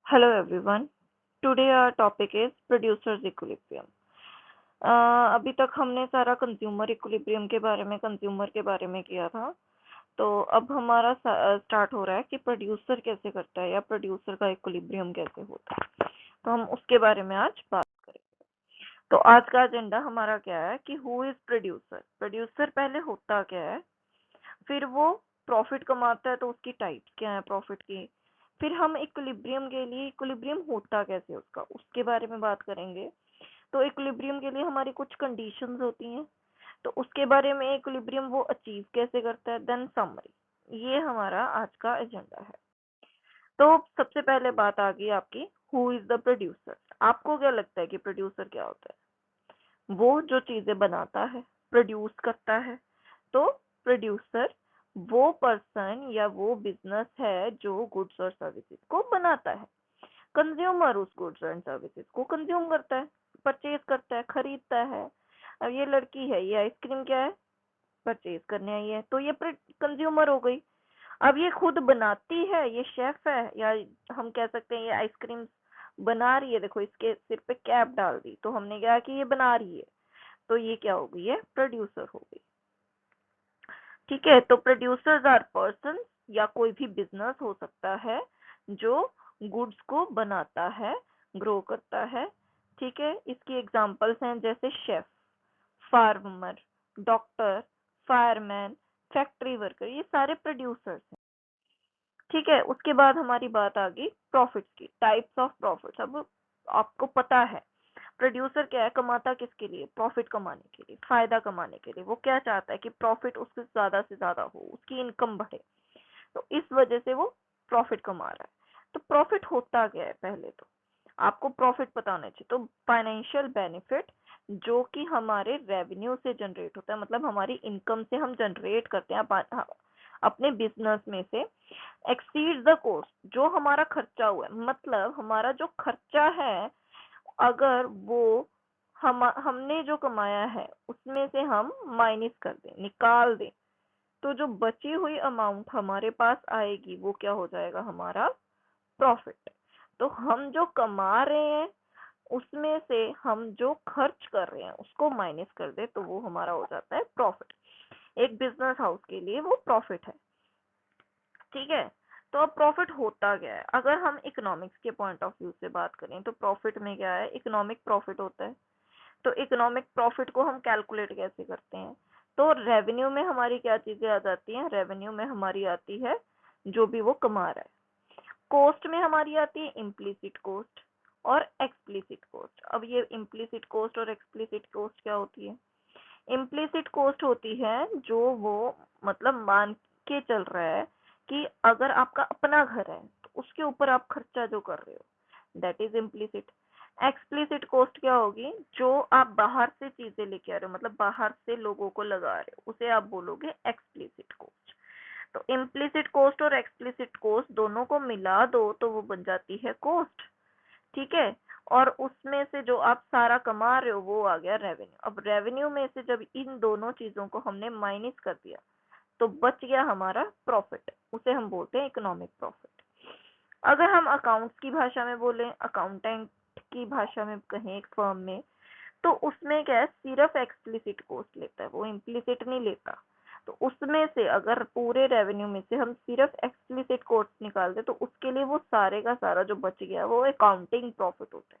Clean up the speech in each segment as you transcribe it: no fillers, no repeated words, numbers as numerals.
Hello everyone. Today our topic is producers equilibrium. अभी तक हमने सारा कंज्यूमर इक्विलिब्रियम के बारे में कंज्यूमर के बारे में किया था। तो अब हमारा स्टार्ट हो रहा है कि प्रोड्यूसर कैसे करता है या प्रोड्यूसर का इक्विलिब्रियम कैसे होता है। तो हम उसके बारे में आज बात करेंगे। तो आज का एजेंडा हमारा क्या है कि हु इज प्रोड्यूसर। प्रोड्यूसर पहले होता क्या है, फिर वो प्रॉफिट कमाता है तो उसकी टाइप्स क्या है प्रॉफिट की, फिर हम इक्विलिब्रियम के लिए इक्विलिब्रियम होता कैसे उसका उसके बारे में बात करेंगे। तो इक्विलिब्रियम के लिए हमारी कुछ कंडीशंस होती हैं, तो उसके बारे में इक्विलिब्रियम वो अचीव कैसे करता है, देन समरी। ये हमारा आज का एजेंडा है। तो सबसे पहले बात आ गई आपकी, हु इज द प्रोड्यूसर। आपको क्या लगता है कि प्रोड्यूसर क्या होता है? वो जो चीजें बनाता है, प्रोड्यूस करता है। तो प्रोड्यूसर वो पर्सन या वो बिजनेस है जो गुड्स और सर्विसेज को बनाता है। कंज्यूमर उस गुड्स एंड सर्विसेज को कंज्यूम करता है, परचेज करता है, खरीदता है। अब ये लड़की है, ये आइसक्रीम क्या है, परचेज करने आई है, तो ये कंज्यूमर हो गई। अब ये खुद बनाती है, ये शेफ है, या हम कह सकते हैं ये आइसक्रीम बना रही है। देखो इसके सिर पे कैप डाल दी तो हमने कहा कि ये बना रही है, तो ये क्या हो गई है, प्रोड्यूसर हो गई। ठीक है, तो प्रोड्यूसर्स आर पर्सन या कोई भी बिजनेस हो सकता है जो गुड्स को बनाता है, ग्रो करता है। ठीक है, इसकी एग्जांपल्स हैं जैसे chef, farmer, doctor, fireman, factory worker, ये सारे प्रोड्यूसर्स हैं। ठीक है, उसके बाद हमारी बात आ गई प्रॉफिट्स की, टाइप्स ऑफ प्रॉफिट्स। अब आपको पता है प्रोड्यूसर क्या है, कमाता किसके लिए, प्रॉफिट कमाने के लिए, फायदा कमाने के लिए। वो क्या चाहता है कि प्रॉफिट उससे ज्यादा हो, उसकी इनकम बढ़े, तो इस वजह से वो प्रॉफिट कमा रहा है। तो प्रॉफिट होता क्या है, पहले तो आपको प्रॉफिट पता होना चाहिए। तो फाइनेंशियल बेनिफिट जो कि हमारे रेवेन्यू से जनरेट होता है, मतलब हमारी इनकम से हम जनरेट करते हैं अपने बिजनेस में से, एक्सीड द कॉस्ट, जो हमारा खर्चा हुआ है, मतलब हमारा जो खर्चा है, अगर वो हमने जो कमाया है उसमें से हम माइनस कर दें, निकाल दें, तो जो बची हुई अमाउंट हमारे पास आएगी वो क्या हो जाएगा, हमारा प्रॉफिट। तो हम जो कमा रहे हैं उसमें से हम जो खर्च कर रहे हैं उसको माइनस कर दे तो वो हमारा हो जाता है प्रॉफिट। एक बिजनेस हाउस के लिए वो प्रॉफिट है। ठीक है, तो अब प्रॉफिट होता क्या है, अगर हम इकोनॉमिक्स के पॉइंट ऑफ व्यू से बात करें तो प्रॉफिट में क्या है, इकोनॉमिक प्रॉफिट होता है। तो इकोनॉमिक प्रॉफिट को हम कैलकुलेट कैसे करते हैं, तो रेवेन्यू में हमारी क्या चीजें आ जाती हैं, रेवेन्यू में हमारी आती है जो भी वो कमा रहा है। कॉस्ट में हमारी आती है इम्प्लीसिट कॉस्ट और एक्सप्लिसिट कॉस्ट। अब ये इम्प्लीसिट कॉस्ट और एक्सप्लिसिट कॉस्ट क्या होती है? इम्प्लीसिट कॉस्ट होती है जो वो मतलब मान के चल रहा है कि अगर आपका अपना घर है तो उसके ऊपर आप खर्चा जो कर रहे हो, that is implicit. Explicit cost क्या होगी, जो आप बाहर से चीजें लेके आ रहे हो, मतलब बाहर से लोगों को लगा रहे हो, उसे आप बोलोगे एक्सप्लिसिट कॉस्ट। तो इम्प्लिसिट कॉस्ट और एक्सप्लिसिट कॉस्ट दोनों को मिला दो तो वो बन जाती है कॉस्ट। ठीक है, और उसमें से जो आप सारा कमा रहे हो वो आ गया रेवेन्यू। अब रेवेन्यू में से जब इन दोनों चीजों को हमने माइनस कर दिया तो बच गया हमारा प्रॉफिट, उसे हम बोलते हैं इकोनॉमिक प्रॉफिट। अगर हम अकाउंट्स की भाषा में बोलें, अकाउंटेंट की भाषा में कहें एक फर्म में, तो उसमें क्या है, सिर्फ एक्सप्लिसिट कॉस्ट लेता है, वो इम्प्लिसिट नहीं लेता। तो उसमें से अगर पूरे रेवेन्यू में से हम सिर्फ एक्सप्लिसिट कॉस्ट निकाल दे तो उसके लिए वो सारे का सारा जो बच गया वो अकाउंटिंग प्रॉफिट होता है,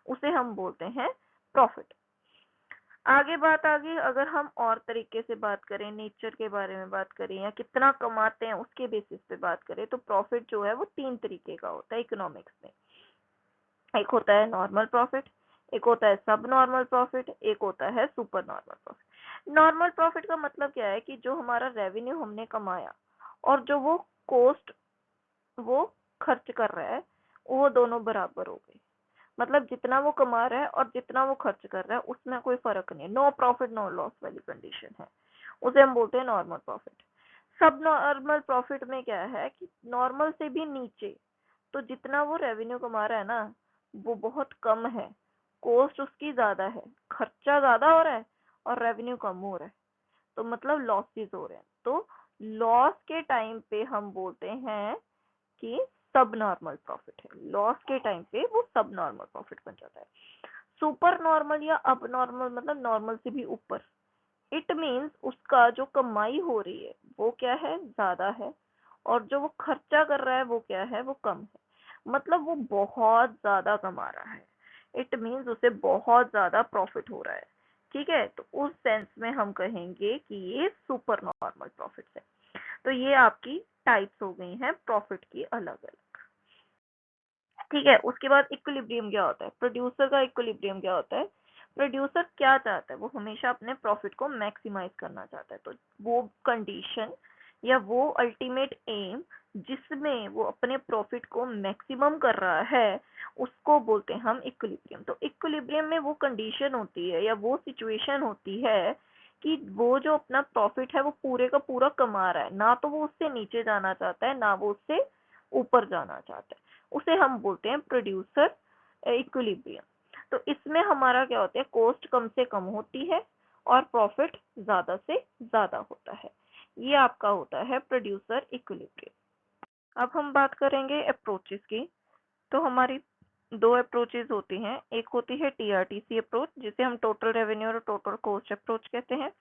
उसे हम बोलते हैं प्रॉफिट। आगे बात आ गई, अगर हम और तरीके से बात करें, नेचर के बारे में बात करें या कितना कमाते हैं उसके बेसिस पे बात करें, तो प्रॉफिट जो है वो तीन तरीके का होता है इकोनॉमिक्स में। एक होता है नॉर्मल प्रॉफिट, एक होता है सब नॉर्मल प्रॉफिट, एक होता है super normal profit. Normal profit का मतलब क्या है कि जो हमारा रेवेन्यू हमने कमाया और जो वो कॉस्ट वो खर्च कर रहा है वो दोनों बराबर हो गए, मतलब जितना वो कमा रहा है और जितना वो खर्च कर रहा है उसमें कोई फर्क नहीं है, नो प्रॉफिट नो लॉस वाली कंडीशन है, उसे हम बोलते हैं नॉर्मल प्रॉफिट। सब नॉर्मल प्रॉफिट में क्या है कि नॉर्मल से भी नीचे, तो जितना वो रेवेन्यू कमा रहा है ना वो बहुत कम है, कॉस्ट उसकी ज्यादा है, खर्चा ज्यादा हो रहा है और रेवेन्यू कम हो रहा है, तो मतलब लॉसेस हो रहे हैं। तो लॉस के टाइम पे हम बोलते हैं कि सब नॉर्मल प्रॉफिट है, लॉस के टाइम पे वो सब नॉर्मल प्रॉफिट बन जाता है। सुपर नॉर्मल या अब नॉर्मल मतलब नॉर्मल से भी ऊपर, इट मीन्स उसका जो कमाई हो रही है वो क्या है, ज्यादा है, और जो वो खर्चा कर रहा है वो क्या है, वो कम है। मतलब वो बहुत ज्यादा कमा रहा है, इट मीन्स उसे बहुत ज्यादा प्रॉफिट हो रहा है। ठीक है, तो उस सेंस में हम कहेंगे कि ये सुपर नॉर्मल प्रॉफिट है। तो ये आपकी टाइप्स हो गई हैं प्रॉफिट की अलग अलग। ठीक है, उसके बाद इक्विलिब्रियम क्या होता है, प्रोड्यूसर का इक्विलिब्रियम क्या होता है। प्रोड्यूसर क्या चाहता है, वो हमेशा अपने प्रॉफिट को मैक्सिमाइज करना चाहता है। तो वो कंडीशन या वो अल्टीमेट एम जिसमें वो अपने प्रॉफिट को मैक्सिमम कर रहा है, उसको बोलते हैं हम इक्विलिब्रियम। तो इक्विलिब्रियम में वो कंडीशन होती है या वो सिचुएशन होती है कि वो जो अपना प्रॉफिट है वो पूरे का पूरा कमा रहा है, ना तो वो उससे नीचे जाना चाहता है ना वो उससे ऊपर जाना चाहता है, उसे हम बोलते हैं प्रोड्यूसर इक्विलिब्रियम। तो इसमें हमारा क्या होता है, कॉस्ट कम से कम होती है और प्रॉफिट ज्यादा से ज्यादा होता है। ये आपका होता है प्रोड्यूसर इक्विलिब्रियम। अब हम बात करेंगे अप्रोचेस की। तो हमारी दो अप्रोचेस होती हैं, एक होती है टीआरटीसी अप्रोच जिसे हम टोटल रेवेन्यू और टोटल कॉस्ट अप्रोच कहते हैं।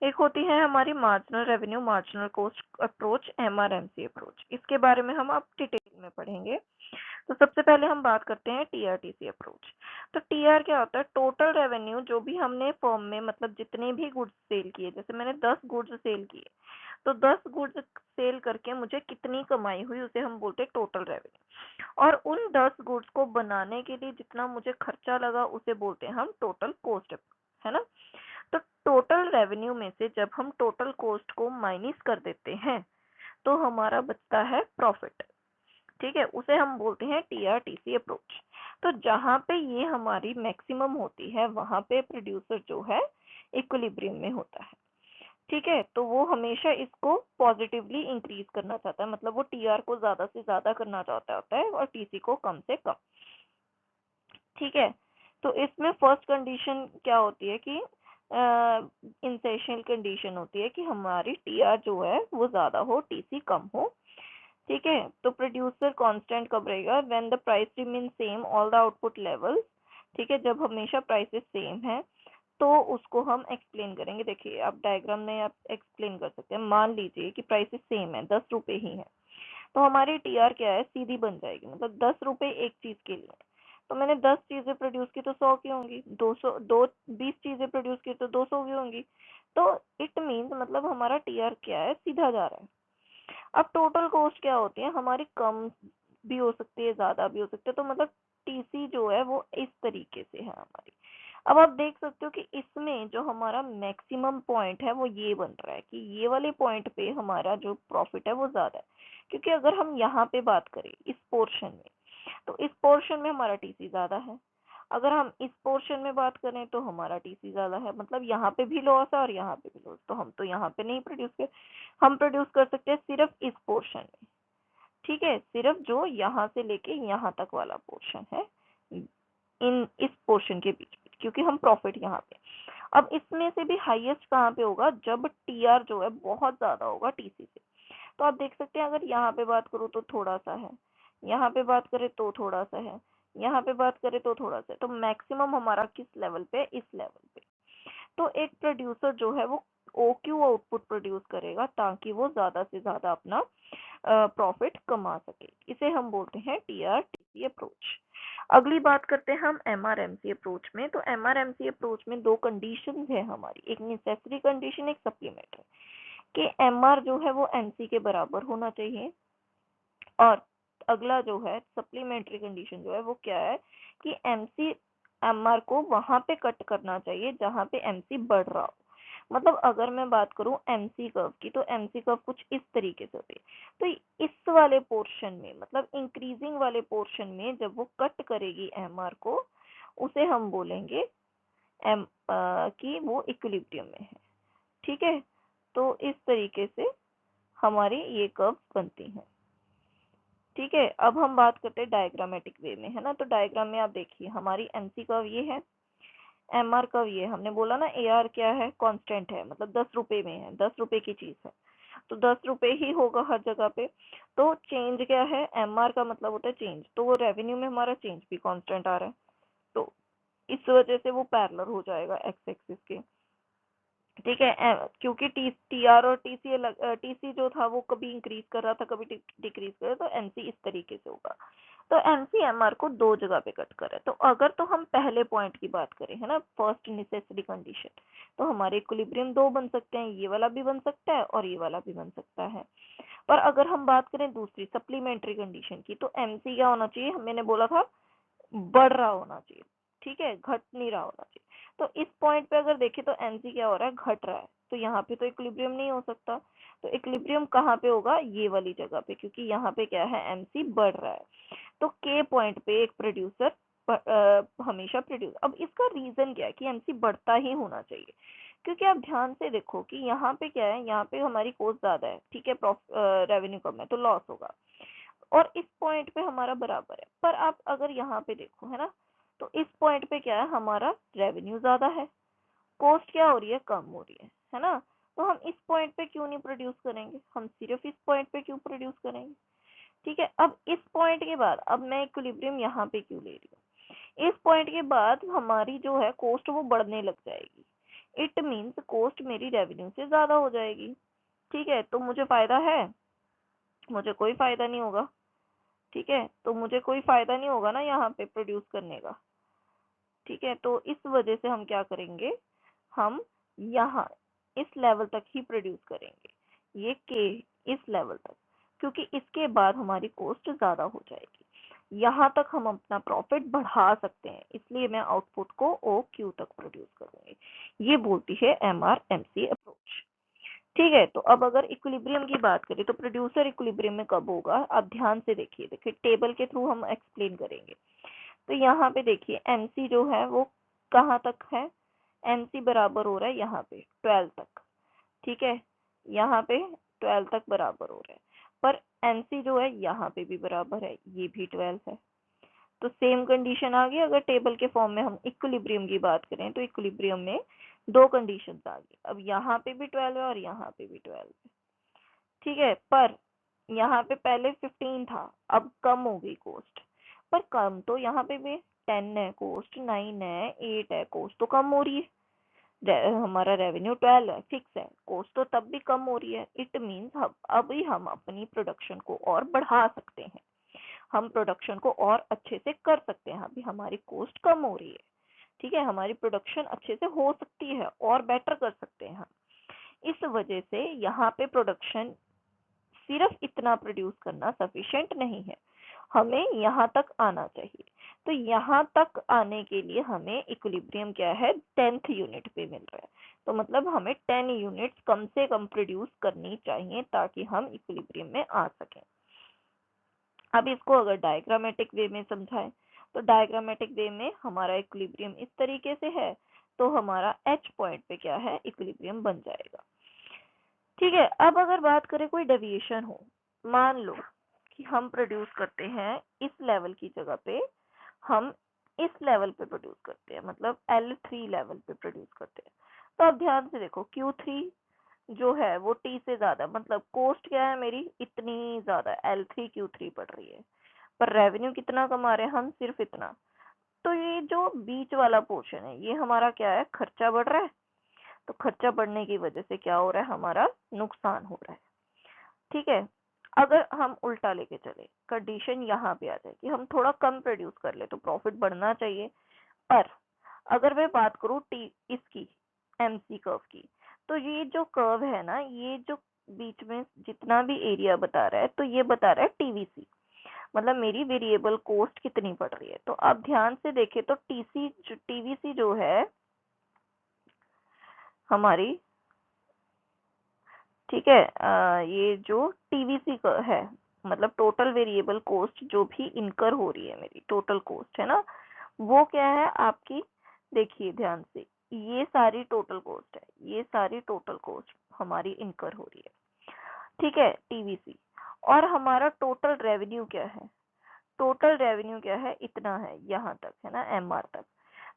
एक होती है हमारी marginal revenue marginal cost approach, MRMC approach. इसके बारे में हम अब डिटेल में पढ़ेंगे। तो सबसे पहले हम बात करते हैं टीआरटीसी अप्रोच। तो टीआर क्या होता है, टोटल रेवेन्यू जो भी हमने फर्म में मतलब जितने भी गुड्स सेल किए, जैसे मैंने 10 गुड्स सेल किए, तो 10 गुड्स सेल करके मुझे कितनी कमाई हुई उसे हम बोलते हैं टोटल रेवेन्यू। और उन 10 गुड्स को बनाने के लिए जितना मुझे खर्चा लगा उसे बोलते हैं हम टोटल कॉस्ट, है ना। तो टोटल रेवेन्यू में से जब हम टोटल कॉस्ट को माइनस कर देते हैं तो हमारा बचता है प्रॉफिट। ठीक है, उसे हम बोलते हैं टीआरटीसी अप्रोच। तो जहां पे ये हमारी मैक्सिमम होती है वहां पे प्रोड्यूसर जो है इक्विलिब्रियम में होता है। ठीक है, तो वो हमेशा इसको पॉजिटिवली इंक्रीज करना चाहता है, मतलब वो टीआर को ज्यादा से ज्यादा करना चाहता होता है और टीसी को कम से कम। ठीक है, तो इसमें फर्स्ट कंडीशन क्या होती है कि इंसेशनल कंडीशन होती है कि हमारी टीआर जो है वो ज्यादा हो टीसी कम हो। ठीक है, तो प्रोड्यूसर कांस्टेंट कब रहेगा, when the price remain same all the output levels. ठीक है, जब हमेशा प्राइसेस सेम है तो उसको हम एक्सप्लेन करेंगे। देखिए आप डायग्राम में आप एक्सप्लेन कर सकते हैं। मान लीजिए कि प्राइसेस सेम है, 10 रुपए ही है, तो हमारी टीआर क्या है, सीधी बन जाएगी। मतलब 10 रुपए एक चीज के लिए, तो मैंने 10 चीजें प्रोड्यूस की तो 100 की होंगी, 200 दो 20 चीजें प्रोड्यूस की तो 200 की होंगी। तो इट मीन्स मतलब हमारा टीआर क्या है, सीधा जा रहा है। अब टोटल कॉस्ट क्या होती है हमारी, कम भी हो सकती है ज्यादा भी हो सकती है। तो मतलब टीसी जो है वो इस तरीके से है हमारी। अब आप देख सकते हो कि इसमें जो हमारा मैक्सिमम पॉइंट है वो ये बन रहा है कि ये वाले पॉइंट पे हमारा जो प्रॉफिट है वो ज्यादा है। क्योंकि अगर हम यहाँ पे बात करें इस पोर्शन में, तो इस पोर्शन में हमारा टीसी ज्यादा है। अगर हम इस पोर्शन में बात करें तो हमारा टीसी ज्यादा है, मतलब यहाँ पे भी लॉस है और यहाँ पे भी लॉस। तो हम तो यहाँ पे नहीं प्रोड्यूस कर, हम प्रोड्यूस कर सकते हैं सिर्फ इस पोर्शन में। ठीक है, सिर्फ जो यहाँ से लेके यहाँ तक वाला पोर्शन है, इन इस पोर्शन के बीच में, क्योंकि हम प्रॉफिट यहाँ पे। अब इसमें से भी हाईएस्ट कहाँ पे होगा, जब टीआर जो है बहुत ज्यादा होगा टीसी से। तो आप देख सकते हैं अगर यहाँ पे बात करूँ तो थोड़ा सा है, यहाँ पे बात करें तो थोड़ा सा है, यहाँ पे बात करें तो थोड़ा सा है। तो मैक्सिमम हमारा किस लेवल पे, इस लेवल पे। तो एक प्रोड्यूसर जो है वो ओक्यू आउटपुट प्रोड्यूस करेगा ताकि वो ज्यादा से ज्यादा अपना प्रॉफिट कमा सके। इसे हम बोलते हैं टीआरटीसी अप्रोच। अगली बात करते हैं हम एमआरएमसी अप्रोच में। तो एमआरएमसी अप्रोच में दो कंडीशंस है हमारी, एक नेसेसरी कंडीशन, एक सप्लीमेंट्री। कि एमआर जो है वो एमसी के बराबर होना चाहिए, और अगला जो है सप्लीमेंट्री कंडीशन जो है वो क्या है कि एमसी एमआर को वहां पे कट करना चाहिए जहां पे एमसी बढ़ रहा हो। मतलब अगर मैं बात करूं एमसी कर्व की, तो एमसी कर्व कुछ इस तरीके से होती है। तो इस वाले पोर्शन में, मतलब इंक्रीजिंग वाले पोर्शन में जब वो कट करेगी एमआर को, उसे हम बोलेंगे एम कि वो इक्विलिब्रियम में है। ठीक है, तो इस तरीके से हमारी ये कर्व बनती हैं। ठीक है, अब हम बात करते हैं डायग्रामेटिक वे में, है ना। तो डायग्राम में आप देखिए हमारी एमसी कर्व ये है, एमआर कर्व ये, हमने बोला ना एआर क्या है, कांस्टेंट है, मतलब 10 रुपए में है, 10 रुपए की चीज है। तो 10 रुपए ही होगा हर जगह पे। तो चेंज क्या है, MR का मतलब होता है चेंज, तो वो रेवेन्यू में हमारा चेंज भी कांस्टेंट आ रहा है, तो इस वजह से वो पैरेलल हो जाएगा एक्स एक्सिस के। ठीक है, क्योंकि TR और TC अलग, TC जो था वो कभी इंक्रीज कर रहा था कभी डिक्रीज कर रहा था, तो MC इस तरीके से होगा। तो MC MR को दो जगह पे कट कर रहा है। तो अगर तो हम पहले पॉइंट की बात करें, है ना, फर्स्ट नेसेसरी कंडीशन, तो हमारे इक्विलिब्रियम दो बन सकते हैं, ये वाला भी बन सकता है और ये वाला भी बन सकता है। पर अगर हम बात करें दूसरी सप्लीमेंट्री कंडीशन की, तो MC क्या होना चाहिए, मैंने बोला था बढ़ रहा होना चाहिए, ठीक है, घट नहीं रहा होना चाहिए। तो इस पॉइंट पे अगर देखें तो MC क्या हो रहा है, घट रहा है, तो यहाँ पे तो इक्विलिब्रियम नहीं हो सकता। तो इक्विलिब्रियम कहाँ पे होगा, ये वाली जगह पे, क्योंकि यहाँ पे क्या है, MC बढ़ रहा है। तो K पॉइंट पे एक प्रोड्यूसर हमेशा प्रोड्यूस, अब इसका रीजन क्या है कि MC बढ़ता ही होना चाहिए, क्योंकि आप ध्यान से देखो कि यहाँ पे क्या है, यहाँ पे हमारी कॉस्ट ज्यादा है, ठीक है, रेवेन्यू कम है तो लॉस होगा, और इस पॉइंट पे हमारा बराबर है। पर आप अगर यहाँ पे देखो, है ना, तो इस पॉइंट पे क्या है, हमारा रेवेन्यू ज्यादा है, कॉस्ट क्या हो रही है, कम हो रही है ना। तो हम इस पॉइंट पे क्यों नहीं प्रोड्यूस करेंगे, हम सिर्फ इस पॉइंट पे क्यों प्रोड्यूस करेंगे। ठीक है, अब इस पॉइंट के बाद अब मैं इक्विलिब्रियम यहाँ पे क्यों ले रही हूँ, इस पॉइंट के बाद हमारी जो है कॉस्ट वो बढ़ने लग जाएगी, इट मीन्स कॉस्ट मेरी रेवेन्यू से ज्यादा हो जाएगी। ठीक है, तो मुझे फायदा है, मुझे कोई फायदा नहीं होगा। ठीक है, तो मुझे कोई फायदा नहीं होगा ना यहाँ पे प्रोड्यूस करने का। ठीक है, तो इस वजह से हम क्या करेंगे, हम यहाँ इस लेवल तक ही प्रोड्यूस करेंगे, ये के इस लेवल तक, क्योंकि इसके बाद हमारी कॉस्ट ज्यादा हो जाएगी, यहाँ तक हम अपना प्रॉफिट बढ़ा सकते हैं, इसलिए मैं आउटपुट को OQ तक प्रोड्यूस करूंगी। ये बोलती है MR MC अप्रोच। ठीक है, तो अब अगर इक्विलिब्रियम की बात करें तो प्रोड्यूसर इक्विलिब्रियम में कब होगा, आप ध्यान से देखिए टेबल के थ्रू हम एक्सप्लेन करेंगे। तो यहाँ पे देखिए MC जो है वो कहाँ तक है, MC बराबर हो रहा है यहाँ पे 12 तक। ठीक है, यहाँ पे 12 तक बराबर हो रहा है, पर MC जो है यहाँ पे भी बराबर है, ये भी 12 है। तो सेम कंडीशन आ गई, अगर टेबल के फॉर्म में हम इक्विलिब्रियम की बात करें तो इक्विलिब्रियम में दो कंडीशंस आ गई, अब यहाँ पे भी 12 है और यहाँ पे भी 12 है। ठीक है, पर यहाँ पे पहले 15 था, अब कम हो गई कॉस्ट, पर कम तो यहाँ पे भी 10 है कॉस्ट, 9 है, 8 है, कॉस्ट तो कम हो रही है, हमारा रेवेन्यू 12 है, फिक्स है, कॉस्ट तो तब भी कम हो रही है, इट मीन्स अभी हम अपनी प्रोडक्शन को और बढ़ा सकते हैं, हम प्रोडक्शन को और अच्छे से कर सकते हैं, अभी हमारी कॉस्ट कम हो रही है। ठीक है, हमारी प्रोडक्शन अच्छे से हो सकती है और बेटर कर सकते हैं हम। इस वजह से यहाँ पे प्रोडक्शन सिर्फ इतना प्रोड्यूस करना सफिशिएंट नहीं है, हमें यहाँ तक आना चाहिए। तो यहाँ तक आने के लिए हमें इक्विलिब्रियम क्या है, 10th यूनिट पे मिल रहा है, तो मतलब हमें 10 यूनिट्स कम से कम प्रोड्यूस करनी चाहिए ताकि हम इक्विलिब्रियम में आ सकें। अब इसको अगर डायग्रामेटिक वे में समझाएं, तो डायग्रामेटिक वे में हमारा इक्विलिब्रियम इस तरीके से है, तो हमारा H पॉइंट पे क्या है, इक्विलिब्रियम बन जाएगा। ठीक है, अब अगर बात करें कोई डेविएशन हो, मान लो कि हम प्रोड्यूस करते हैं इस लेवल की जगह पे, हम इस लेवल पे प्रोड्यूस करते हैं, मतलब L3 लेवल पे प्रोड्यूस करते हैं, तो अब ध्यान से देखो Q3 जो है वो T से ज्यादा, मतलब कॉस्ट क्या है मेरी इतनी ज्यादा, L3 Q3 पड़ रही है, पर रेवेन्यू कितना कमा रहे हैं हम, सिर्फ इतना। तो ये जो बीच वाला पोर्शन है ये हमारा क्या है, खर्चा बढ़ रहा है, तो खर्चा बढ़ने की वजह से क्या हो रहा है, हमारा नुकसान हो रहा है। ठीक है, अगर हम उल्टा लेके चले, कंडीशन यहाँ पे आ जाए कि हम थोड़ा कम प्रोड्यूस कर ले तो प्रॉफिट बढ़ना चाहिए, पर अगर मैं बात करूँ टी इसकी MC कर्व की, तो ये जो कर्व है ना, ये जो बीच में जितना भी एरिया बता रहा है, तो ये बता रहा है TVC, मतलब मेरी वेरिएबल कॉस्ट कितनी पड़ रही है। तो आप ध्यान से देखें तो TVC जो है हमारी, ठीक है, ये जो TVC का है, मतलब टोटल वेरिएबल कॉस्ट जो भी इनकर हो रही है, मेरी टोटल कॉस्ट है ना, वो क्या है आपकी, देखिए ध्यान से, ये सारी टोटल कॉस्ट है, ये सारी टोटल कॉस्ट हमारी इनकर हो रही है। ठीक है, TVC, और हमारा टोटल रेवेन्यू क्या है, टोटल रेवेन्यू क्या है, इतना है यहाँ तक, है ना, MR तक।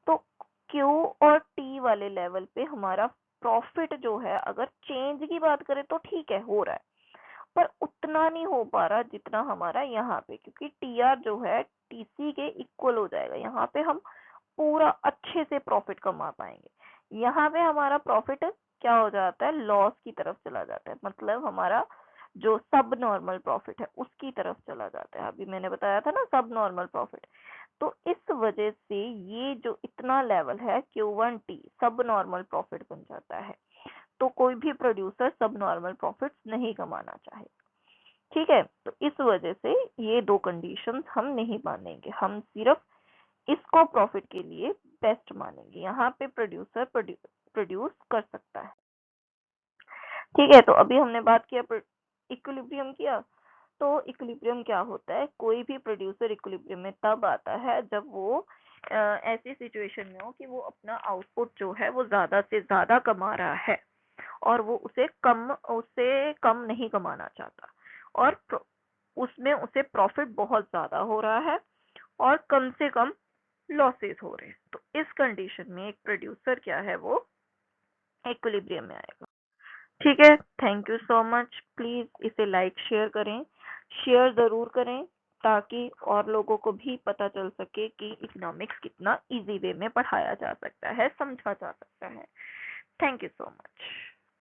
तो Q और T वाले लेवल पे हमारा प्रॉफिट जो है अगर चेंज की बात करें तो ठीक है हो रहा है, पर उतना नहीं हो पा रहा जितना हमारा यहाँ पे, क्योंकि टीआर जो है टीसी के इक्वल हो जाएगा। यहाँ पे हम पूरा अच्छे से प्रॉफिट कमा पाएंगे। यहाँ पे हमारा प्रॉफिट क्या हो जाता है, लॉस की तरफ चला जाता है, मतलब हमारा जो सब नॉर्मल प्रॉफिट है उसकी तरफ चला जाता है। अभी मैंने बताया था ना सब नॉर्मल प्रॉफिट। तो इस वजह से ये जो इतना लेवल है Q1T सब नॉर्मल प्रॉफिट बन जाता है। तो कोई भी प्रोड्यूसर सब नॉर्मल प्रॉफिट नहीं कमाना चाहेगा। ठीक है, तो इस वजह से ये दो कंडीशंस हम नहीं मानेंगे, हम सिर्फ इसको प्रॉफिट के लिए बेस्ट मानेंगे। यहाँ पे प्रोड्यूसर प्रोड्यूस कर सकता है। ठीक है, तो अभी हमने बात किया इक्विलिब्रियम किया। तो इक्विलिब्रियम क्या होता है, कोई भी प्रोड्यूसर इक्विलिब्रियम में तब आता है जब वो ऐसी सिचुएशन में हो कि वो अपना आउटपुट जो है वो ज्यादा से ज्यादा कमा रहा है और वो उससे कम नहीं कमाना चाहता, और उसमें उसे प्रॉफिट बहुत ज्यादा हो रहा है और कम से कम लॉसेस हो रहे हैं। तो इस कंडीशन में एक प्रोड्यूसर क्या है, वो इक्विलिब्रियम में आएगा। ठीक है, thank you so much. Please इसे लाइक शेयर करें, शेयर जरूर करें ताकि और लोगों को भी पता चल सके कि इकोनॉमिक्स कितना इजी वे में पढ़ाया जा सकता है, समझा जा सकता है। Thank you so much.